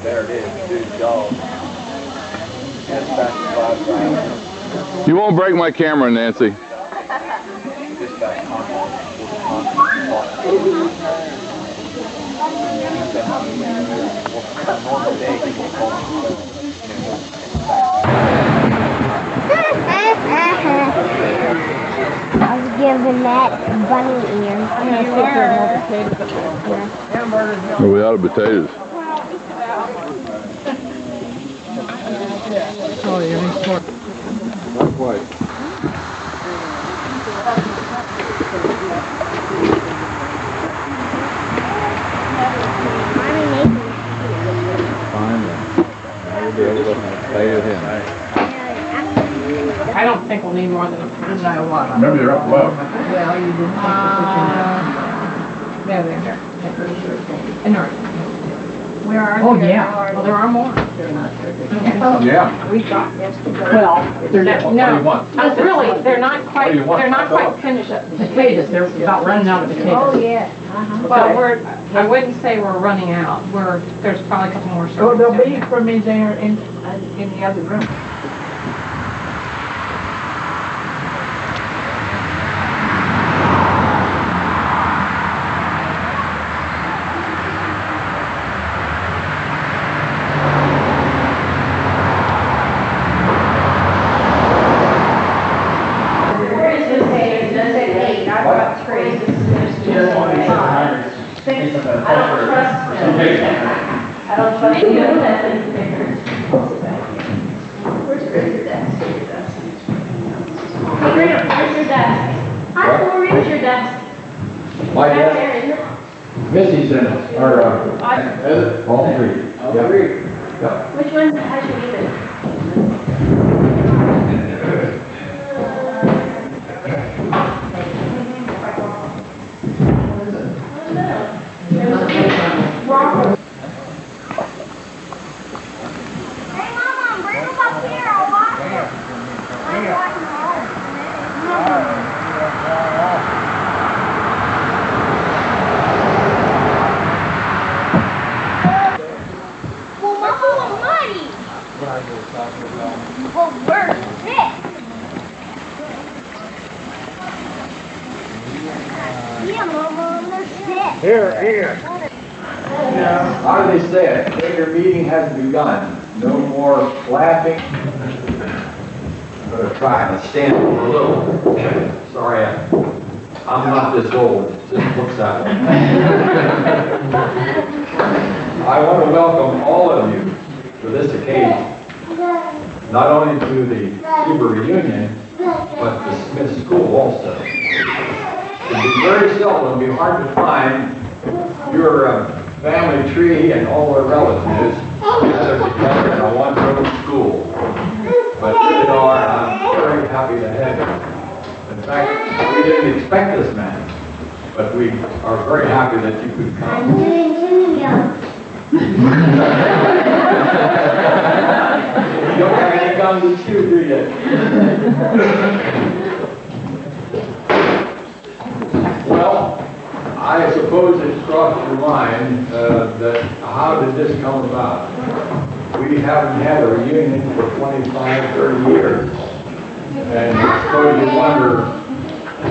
There it is, dude, y'all. You won't break my camera, Nancy. I was given that bunny ear. I'm going to sit here and hold potatoes. Are we out of potatoes? Oh, yeah, Not quite. Fine then. Now you'll be able to play with him. I don't think we'll need more than a pound. No, what? Remember, you're up above. Well, you didn't. There. And where are they? Oh, yeah. Well, there are more. Yeah. We got yesterday. Well, they're not. No, really, they're not quite. They're not quite finished. Potatoes. They're about running out of potatoes. Oh yeah. But I wouldn't say we're running out. There's probably a couple more. Oh, there'll be for me there in the other room. I don't trust you. Where's your desk? Where's your desk? Where's your desk? My desk? Missy's in it. Or, all three. All three. Yeah. Which one has your name? Here. How do they say it? Greater meeting has begun. No more laughing. I'm going to try and stand a little. Sorry, I'm not this old. It just looks that way. I want to welcome all of you to this occasion. Not only to the Sieber reunion, but the Smith School also. It would be very seldom, it would be hard to find your family tree and all their relatives gathered together in a one-room school. But here they are, and I'm very happy to have you. In fact, we didn't expect this man, but we are very happy that you could come. You don't have any gums to chew, do you? Well, I suppose it crossed your mind that how did this come about? We haven't had a reunion for 25, 30 years. And I suppose you wonder,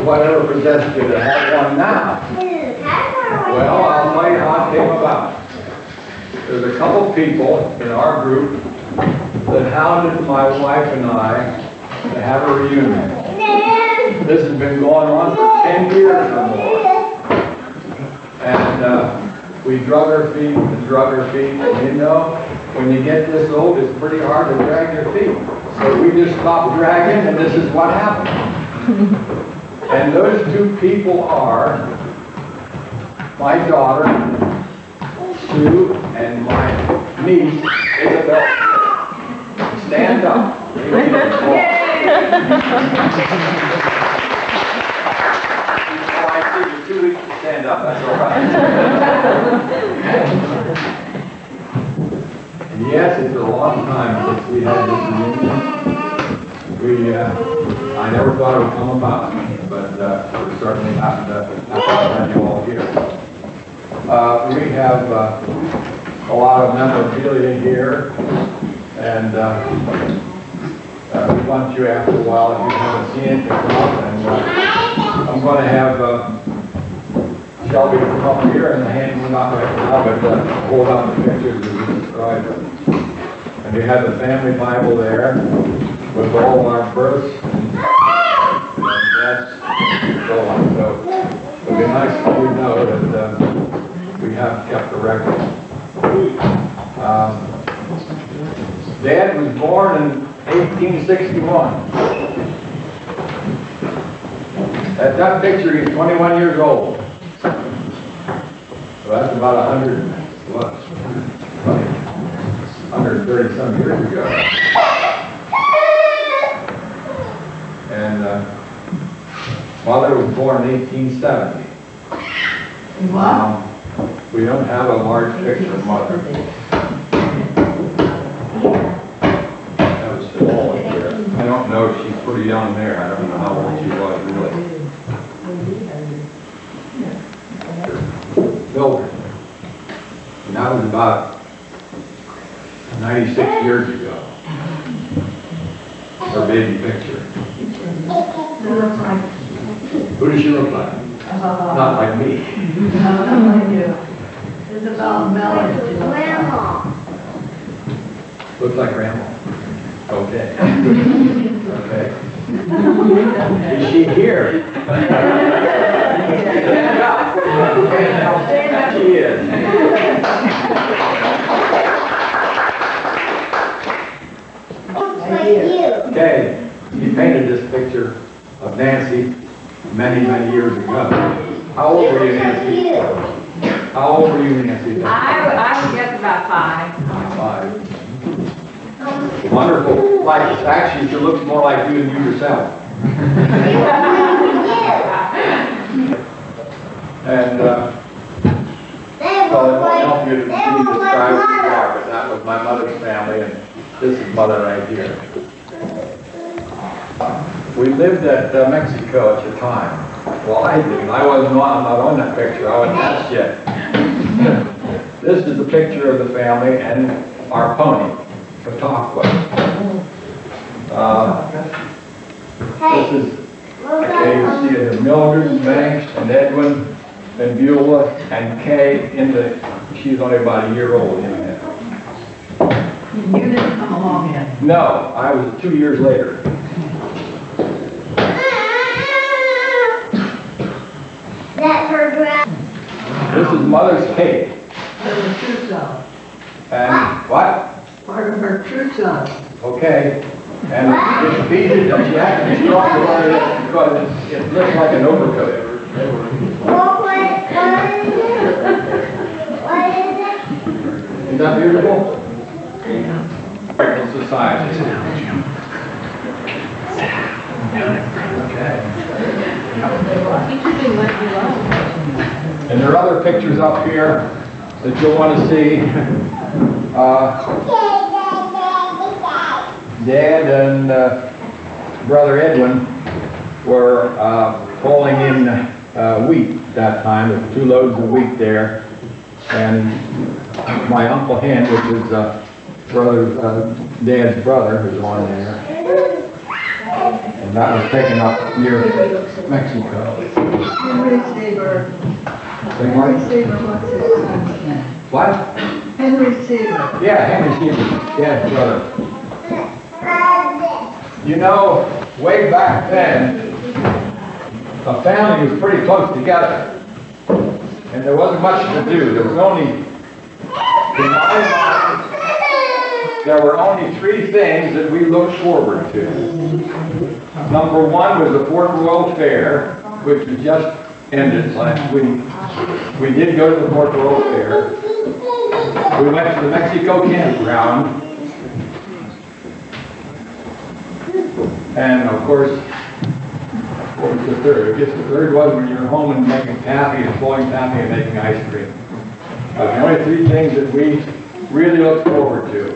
whatever possessed you to have one now? Well, I'll tell you how it came about. There's a couple people in our group that hounded my wife and I to have a reunion. This has been going on for 10 years or more. And we drug our feet and drug our feet. And you know, when you get this old, it's pretty hard to drag your feet. So we just stopped dragging, and this is what happened. And those two people are my daughter, Sue, and my niece, Isabel. Stand up. I see you 2 weeks to stand up, that's all right. And yes, it's a long time since we had this reunion. I never thought it would come about, but we're certainly happy to have you all here. We have a lot of memorabilia here, and we want you after a while, if you haven't seen it, to come up, and I'm going to have Shelby come up here and hand them out right now, but hold out the pictures as we described them. And we have the family Bible there with all of our births and deaths and so on. So it would be nice for you to know that we have kept a record. Dad was born in 1861. At that picture, he's 21 years old. So that's about 130 some years ago. And Mother was born in 1870. We don't have a large picture of Mother. That was small here. I don't know, she's pretty young there. I don't know how old she was really. Builder. And that was about 96 years ago. Her baby picture. Who does she look like? Not like me. It's about Melody. Grandma. Looks like Grandma. Okay. Okay. Is she here? She is. Looks like you. Okay. He painted this picture of Nancy many, many years ago. How old were you, Nancy? How old were you, Nancy? I would guess about 5. 5. Wonderful. Like, actually, she looks more like you than you yourself. And, well, it won't help you to describe who you are, but that was my mother's family, and this is Mother right here. We lived at Mexico at the time. Well, I didn't. I'm not on that picture. I wasn't that shit. This is a picture of the family and our pony, Chautauqua. This is, okay, you see it, Mildred, Banks, and Edwin, and Beulah, and Kay, she's only about a year old in it. You didn't come along yet. No, I was 2 years later. That's her dress. This is Mother's cake. Her trousseau. And what? Part of her trousseau. Okay. And it's beaded, and she had to be strong to wear it because it looks like an overcoat. What is it? Is that beautiful? Practical society. And there are other pictures up here that you'll want to see. Dad and Brother Edwin were hauling in wheat that time. There were 2 loads of wheat there. And my Uncle Hen, which is Dad's brother, who's on there. And that was taken up near Mexico. Henry Sieber. Henry Sieber, what's his son's name? What? Henry Sieber. Yeah, Henry Sieber, Dad's brother. You know, way back then, a family was pretty close together. And there wasn't much to do. There was only, in my mind, there were only 3 things that we looked forward to. Number 1 was the Port Royal Fair, which was just ended last week. We did go to the Port Royal Fair. We went to the Mexico campground. And of course, what was the third? I guess the third was when you were home and making taffy and blowing taffy and making ice cream. The only 3 things that we really looked forward to.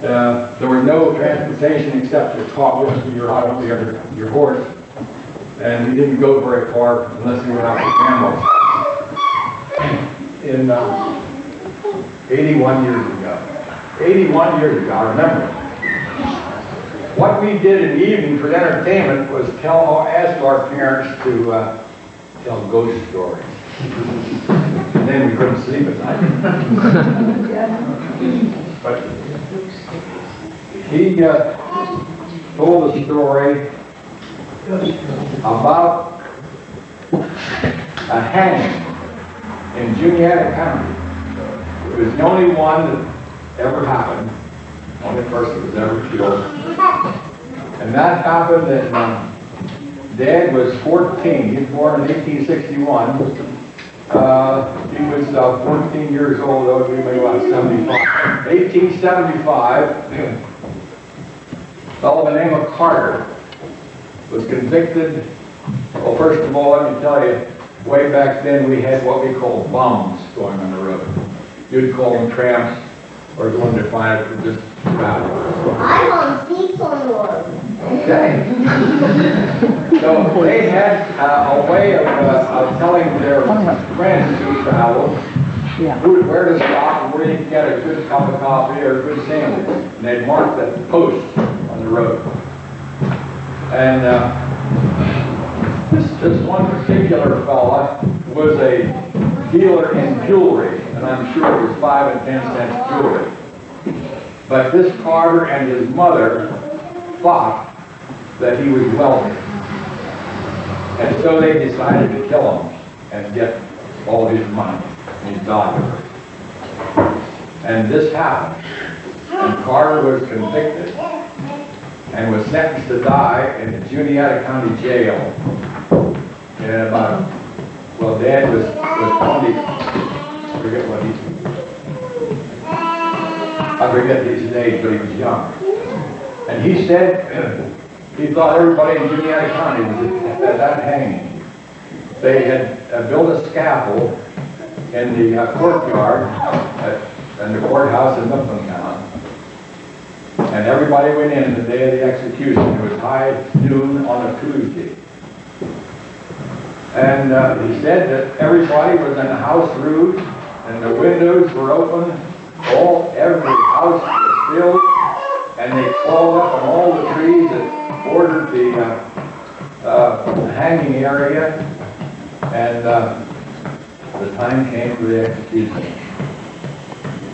There was no transportation except to talk with your horse, and he didn't go very far unless he went out to camels. In 81 years ago. 81 years ago, I remember. What we did in the evening for entertainment was ask our parents to tell ghost stories. And then we couldn't sleep at night. But he told a story about a hanging in Juniata County. It was the only one that ever happened, only person that was ever killed. And that happened that Dad was 14. He was born in 1861. He was 14 years old, though he may about 75. 1875, a fellow by the name of Carter was convicted. Well, first of all, let me tell you, way back then we had what we called bums going on the road. You'd call them tramps, or the one defined it for just travelers. I'm on seats on the road. Okay. So they had a way of telling their friends who traveled where to stop and where you can get a good cup of coffee or a good sandwich. And they'd mark that post on the road. And this one particular fella was a dealer in jewelry, and I'm sure it was 5 and 10 cent jewelry. But this Carter and his mother thought that he was wealthy. And so they decided to kill him and get all his money and his dollars. And this happened. And Carter was convicted and was sentenced to die in the Juniata County Jail. And about, well, Dad was 20, I forget what I forget his age, but he was young. And he said he thought everybody in Juniata County was at that hanging. They had built a scaffold in the courtyard in the courthouse in Mifflintown. And everybody went in the day of the execution. It was high noon on a Tuesday. And he said that everybody was in the house roofs and the windows were open. Every house was filled, and they crawled up on all the trees that bordered the hanging area. And the time came for the execution.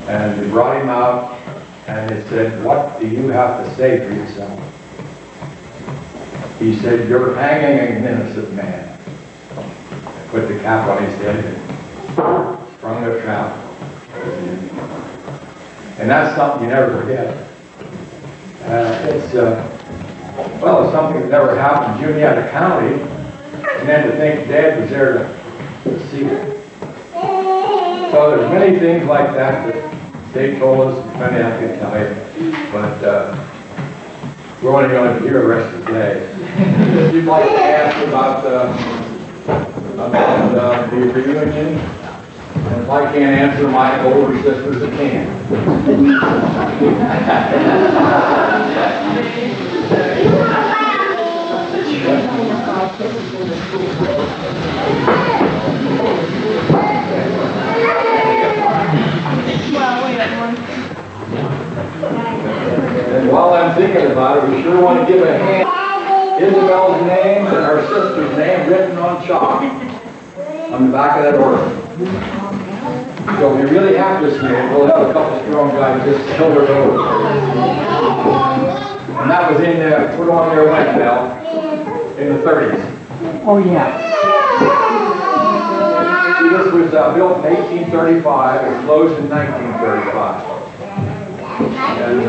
And they brought him out, and they said, "What do you have to say for yourself?" He said, "You're hanging an innocent man." Put the cap on his head and sprung the trap. And that's something you never forget. It's something that never happened in Juniata County. And then to think Dad was there to see it. So there's many things like that they told us, many I could tell you. But we're only going to hear the rest of the day. If you'd like to ask about the reunion, and if I can't answer, my older sisters can. And while I'm thinking about it, we sure want to give a hand. Isabel's name and her sister's name written on chalk on the back of that order. So if you really have this name, we'll have a couple strong guys just kill her over. And that was put on their wind bell in the 30s. Oh, yeah. See, this was built in 1835 and closed in 1935. And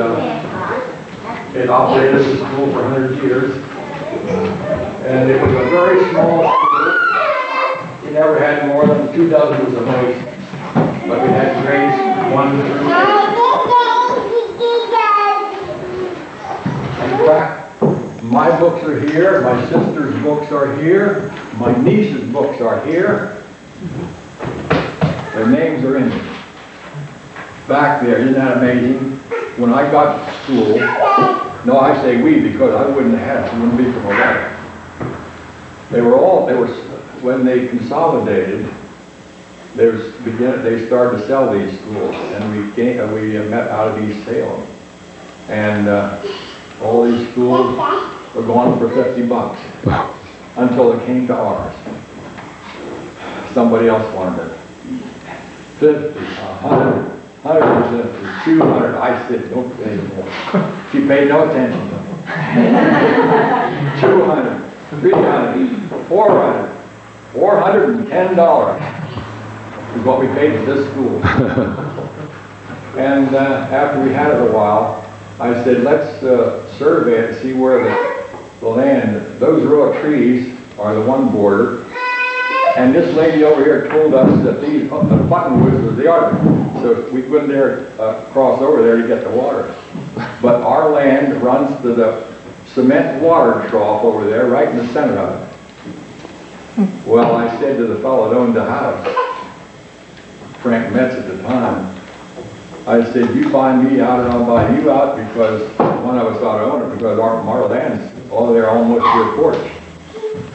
it operated as a school for 100 years. And it was a very small school. We never had more than 2 dozens of most. But we had grades 1 through 8. In fact, my books are here, my sister's books are here, my niece's books are here. Their names are in back there. Isn't that amazing? when I got to school, no, I say we because I wouldn't have had it, it wouldn't be from a letter. When they consolidated, they started to sell these schools, and we met out of East Salem. And all these schools were going for $50 until it came to ours. Somebody else wanted it. 50, 100, 150, 200. I said, don't pay more. She paid no attention to me. 200, 300, 400, $410 is what we paid for this school. And after we had it a while, I said, let's survey it and see where the land, those row of trees are the one border. And this lady over here told us that the buttonwoods was the other. So we couldn't dare cross over there to get the water. But our land runs to the cement water trough over there, right in the center of it. Well, I said to the fellow that owned the house, Frank Metz at the time, I said, you buy me out and I'll buy you out, because one of us ought to own it, because our land's all there almost to your porch.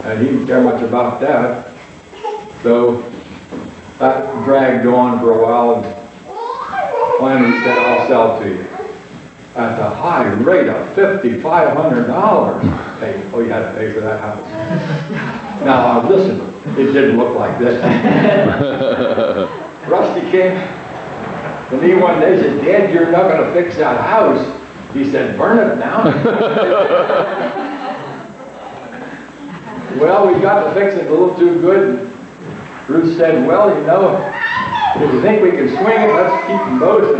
And he didn't care much about that. So that dragged on for a while, and finally he said, I'll sell to you. At the high rate of $5,500. Hey, oh, you had to pay for that house. Now, listen, it didn't look like this. Rusty came to me one day and said, Dad, you're not going to fix that house. He said, burn it down. Well, we got to fix it a little too good. Ruth said, well, you know, if you think we can swing it, let's keep them both.